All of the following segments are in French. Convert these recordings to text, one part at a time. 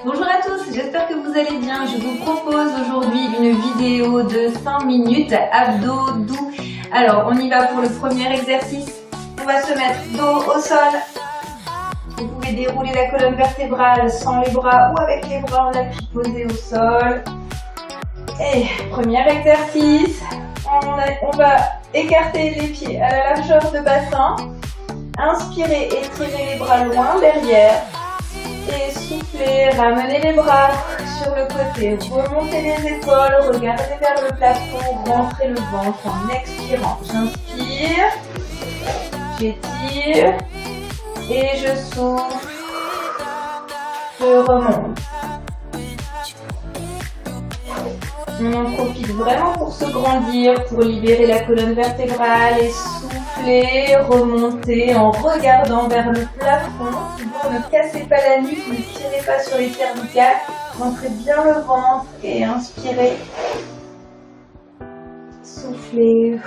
Bonjour à tous, j'espère que vous allez bien. Je vous propose aujourd'hui une vidéo de 5 minutes abdos doux. Alors on y va pour le premier exercice. On va se mettre dos au sol. Vous pouvez dérouler la colonne vertébrale sans les bras ou avec les bras en appui posés au sol. Et premier exercice, on va écarter les pieds à la largeur de bassin. Inspirez, étirez les bras loin derrière. Et soufflez, ramenez les bras sur le côté, remontez les épaules, regardez vers le plafond, rentrez le ventre en expirant. J'inspire, j'étire et je souffle, je remonte. On en profite vraiment pour se grandir, pour libérer la colonne vertébrale et souffler, remonter en regardant vers le plafond. Toujours ne cassez pas la nuque, ne tirez pas sur les cervicales, rentrez bien le ventre et inspirez. Soufflez.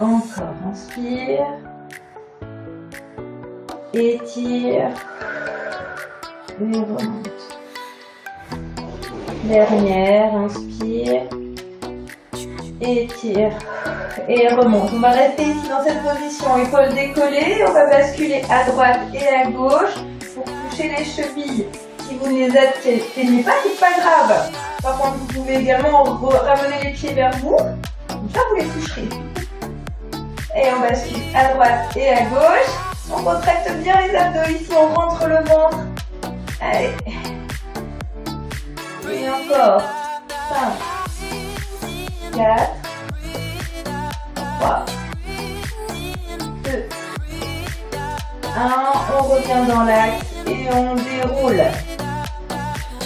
Encore, inspire. Étire. Et remonte. Dernière, inspire, étire et remonte. On va rester ici dans cette position, épaules décollées. On va basculer à droite et à gauche pour toucher les chevilles. Si vous ne les atteignez pas, c'est pas grave. Par contre, vous pouvez également ramener les pieds vers vous. Comme ça, vous les toucherez. Et on bascule à droite et à gauche. On contracte bien les abdos ici, on rentre le ventre. Allez. Et encore, 5, 4, 3, 2, 1, on revient dans l'axe et on déroule.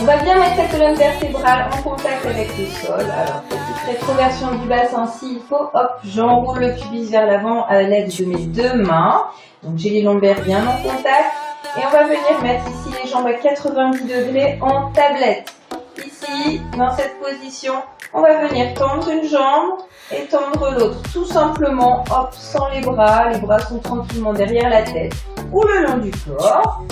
On va bien mettre la colonne vertébrale en contact avec le sol. Alors, petite rétroversion du bassin s'il faut. Hop, j'enroule le pubis vers l'avant à l'aide de mes deux mains. Donc j'ai les lombaires bien en contact. Et on va venir mettre ici les jambes à 90 degrés en tablette. Ici, dans cette position, on va venir tendre une jambe et tendre l'autre. Tout simplement, hop, sans les bras sont tranquillement derrière la tête ou le long du corps.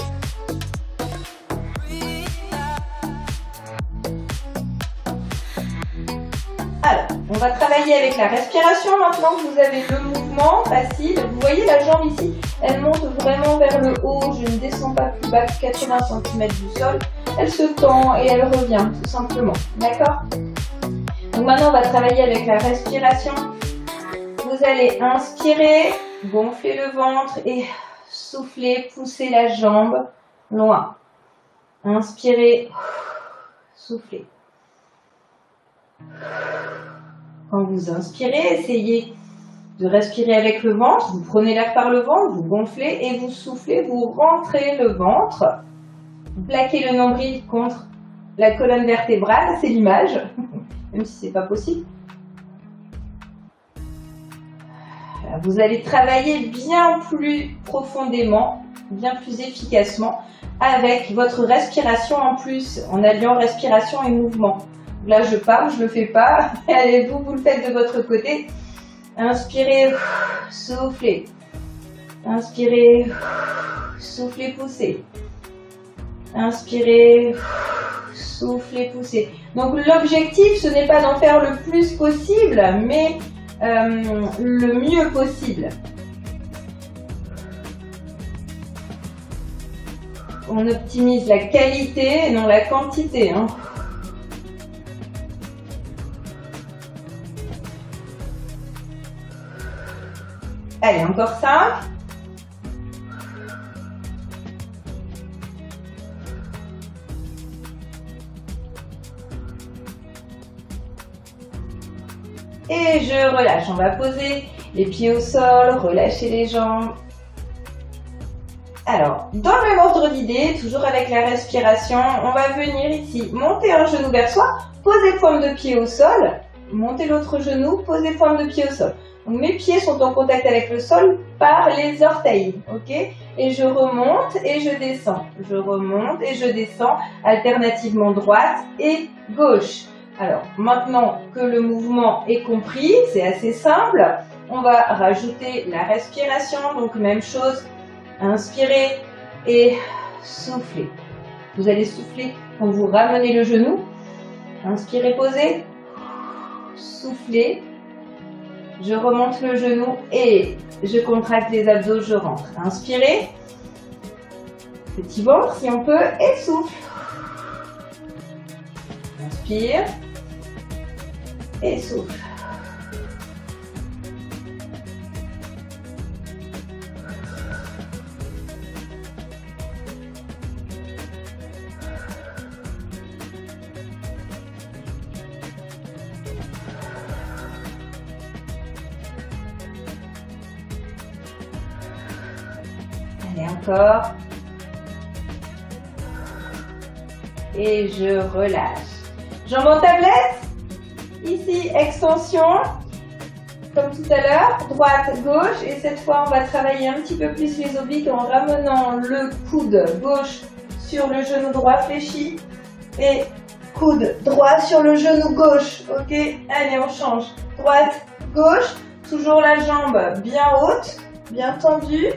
Alors, on va travailler avec la respiration maintenant que vous avez le mouvement facile. Vous voyez la jambe ici, elle monte vraiment vers le haut. Je ne descends pas plus bas que 80 cm du sol. Elle se tend et elle revient tout simplement. D'accord? Donc maintenant, on va travailler avec la respiration. Vous allez inspirer, gonfler le ventre et souffler, pousser la jambe loin. Inspirez, soufflez. Quand vous inspirez, essayez de respirer avec le ventre. Vous prenez l'air par le ventre, vous gonflez et vous soufflez, vous rentrez le ventre. Vous plaquez le nombril contre la colonne vertébrale, c'est l'image, même si c'est pas possible. Vous allez travailler bien plus profondément, bien plus efficacement avec votre respiration en plus, en alliant respiration et mouvement. Là, je parle, je le fais pas. Allez, vous le faites de votre côté. Inspirez, soufflez. Inspirez, soufflez, poussez. Inspirez, soufflez, poussez. Donc l'objectif, ce n'est pas d'en faire le plus possible, mais le mieux possible. On optimise la qualité et non la quantité. Hein. Allez, encore 5. Et je relâche. On va poser les pieds au sol, relâcher les jambes. Alors, dans le même ordre d'idée, toujours avec la respiration, on va venir ici monter un genou vers soi, poser pointe de pied au sol, monter l'autre genou, poser pointe de pied au sol. Donc mes pieds sont en contact avec le sol par les orteils, ok? Et je remonte et je descends. Je remonte et je descends, alternativement droite et gauche. Alors, maintenant que le mouvement est compris, c'est assez simple, On va rajouter la respiration, donc même chose, inspirez et soufflez. Vous allez souffler quand vous ramenez le genou. Inspirez, posez, soufflez. Je remonte le genou et je contracte les abdos, je rentre. Inspirez. Petit ventre si on peut et souffle. Inspire et souffle. Allez, encore. Et je relâche. Jambes en tablette. Ici, extension. Comme tout à l'heure, droite, gauche. Et cette fois, on va travailler un petit peu plus les obliques en ramenant le coude gauche sur le genou droit fléchi. Et coude droit sur le genou gauche. Ok, allez, on change. Droite, gauche. Toujours la jambe bien haute, bien tendue.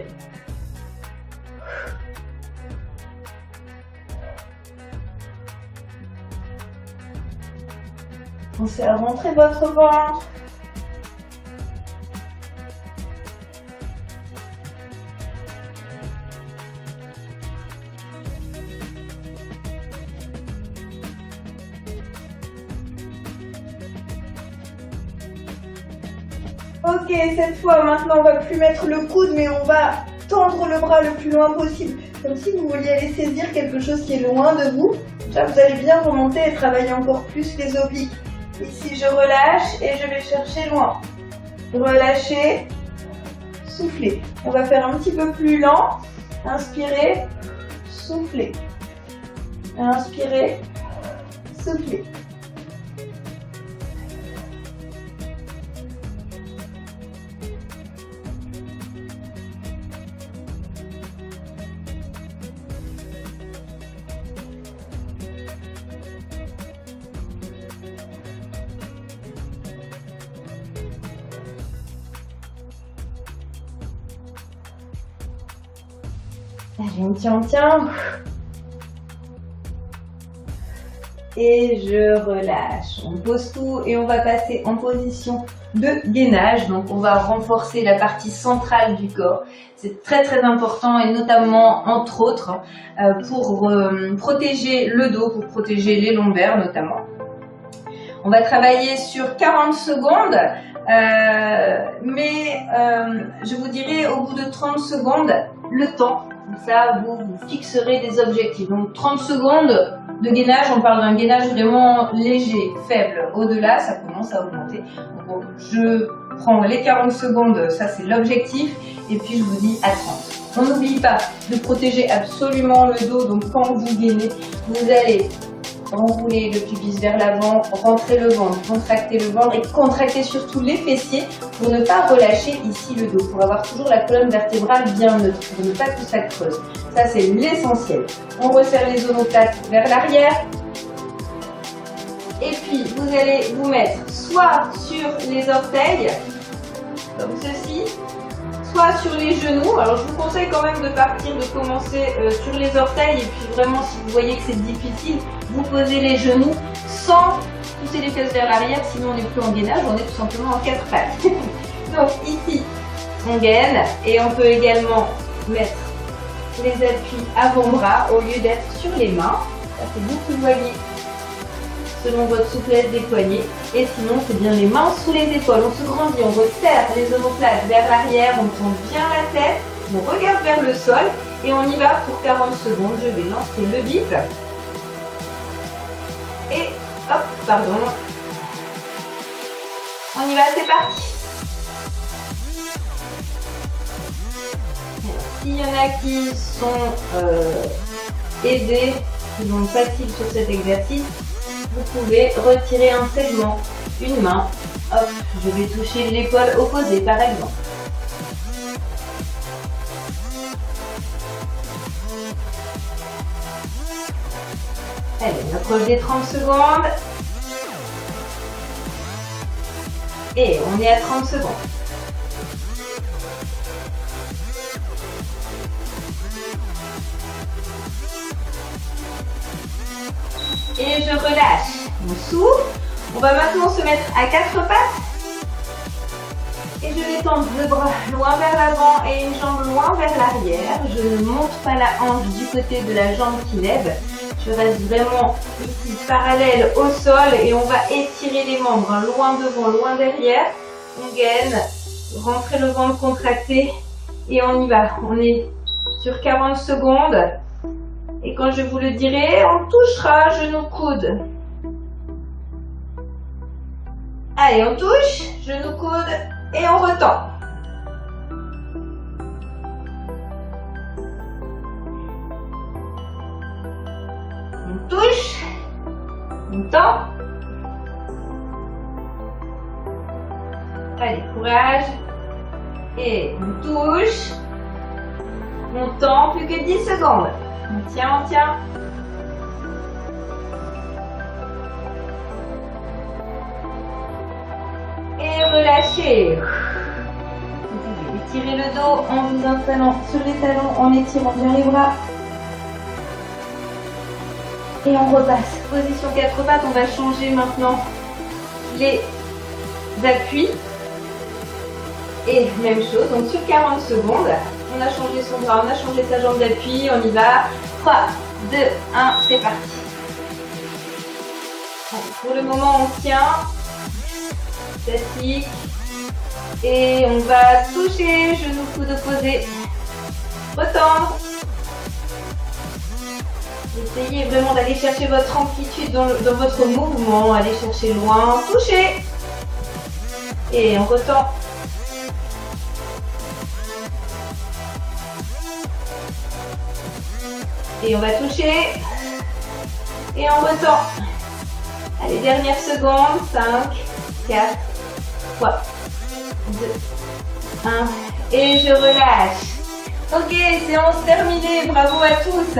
Pensez à rentrer votre ventre. Ok, cette fois, maintenant, on va plus mettre le coude, mais on va tendre le bras le plus loin possible. Comme si vous vouliez aller saisir quelque chose qui est loin de vous. Là, vous allez bien remonter et travailler encore plus les obliques. Ici, je relâche et je vais chercher loin. Relâchez, soufflez. On va faire un petit peu plus lent. Inspirez, soufflez. Inspirez, soufflez. Allez, on tient. Et je relâche. On pose tout et on va passer en position de gainage. Donc on va renforcer la partie centrale du corps. C'est très très important et notamment entre autres pour protéger le dos, pour protéger les lombaires notamment. On va travailler sur 40 secondes. Mais je vous dirai au bout de 30 secondes le temps. Comme ça, vous fixerez des objectifs. Donc 30 secondes de gainage, on parle d'un gainage vraiment léger, faible. Au-delà, ça commence à augmenter. Donc, je prends les 40 secondes, ça c'est l'objectif. Et puis je vous dis à 30. On n'oublie pas de protéger absolument le dos. Donc quand vous gainez, vous allez enrouler le pubis vers l'avant, rentrer le ventre, contracter le ventre et contracter surtout les fessiers pour ne pas relâcher ici le dos, pour avoir toujours la colonne vertébrale bien neutre, pour ne pas que ça creuse. Ça c'est l'essentiel. On resserre les omoplates vers l'arrière et puis vous allez vous mettre soit sur les orteils, comme ceci, soit sur les genoux. Alors je vous conseille quand même de partir, de commencer sur les orteils et puis vraiment si vous voyez que c'est difficile, vous posez les genoux sans pousser les fesses vers l'arrière, sinon on n'est plus en gainage, on est tout simplement en 4 pattes. Donc ici, on gaine et on peut également mettre les appuis avant-bras au lieu d'être sur les mains. Ça fait vous qui voyez selon votre souplesse des poignets. Et sinon, c'est bien les mains sous les épaules. On se grandit, on resserre les omoplates vers l'arrière, on tourne bien la tête, on regarde vers le sol et on y va pour 40 secondes. Je vais lancer le bip. Et hop, pardon. On y va, c'est parti. S'il y en a qui sont aidés, qui sont faciles sur cet exercice, vous pouvez retirer un segment, une main. Hop, je vais toucher l'épaule opposée par exemple. Allez, on approche des 30 secondes. Et on est à 30 secondes. je relâche. On souffle. On va maintenant se mettre à 4 pattes. Et je vais tendre le bras loin vers l'avant et une jambe loin vers l'arrière. Je ne monte pas la hanche du côté de la jambe qui lève. Je reste vraiment ici parallèle au sol et on va étirer les membres, hein, loin devant, loin derrière. On gaine, rentrez le ventre contracté et on y va. On est sur 40 secondes et quand je vous le dirai, on touchera genou-coude. Allez, on touche, genou-coude et on retend. On touche, on tend. Allez, courage. Et on touche. On tend, plus que 10 secondes. On tient, on tient. Et relâchez. Étirez le dos en vous installant sur les talons, en étirant bien les bras. Et on repasse. Position 4 pattes, on va changer maintenant les appuis. Et même chose, donc sur 40 secondes, on a changé son bras, on a changé sa jambe d'appui, on y va. 3, 2, 1, c'est parti. Allez, pour le moment, on tient. Statique. Et on va toucher, genou coude opposé. Retendre. Essayez vraiment d'aller chercher votre amplitude dans votre mouvement. Allez chercher loin. Touchez. Et on retend. Et on va toucher. Et on retend. Allez, dernière seconde. 5, 4, 3, 2, 1. Et je relâche. Ok, séance terminée. Bravo à tous.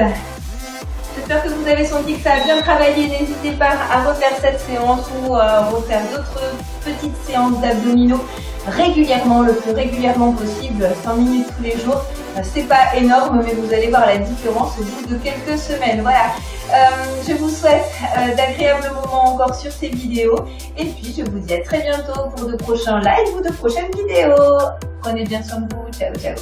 J'espère que vous avez senti que ça a bien travaillé. N'hésitez pas à refaire cette séance ou à refaire d'autres petites séances d'abdominaux régulièrement, le plus régulièrement possible, 5 minutes tous les jours. C'est pas énorme, mais vous allez voir la différence au bout de quelques semaines. Voilà. Je vous souhaite d'agréables moments encore sur ces vidéos. Et puis, je vous dis à très bientôt pour de prochains lives ou de prochaines vidéos. Prenez bien soin de vous. Ciao, ciao.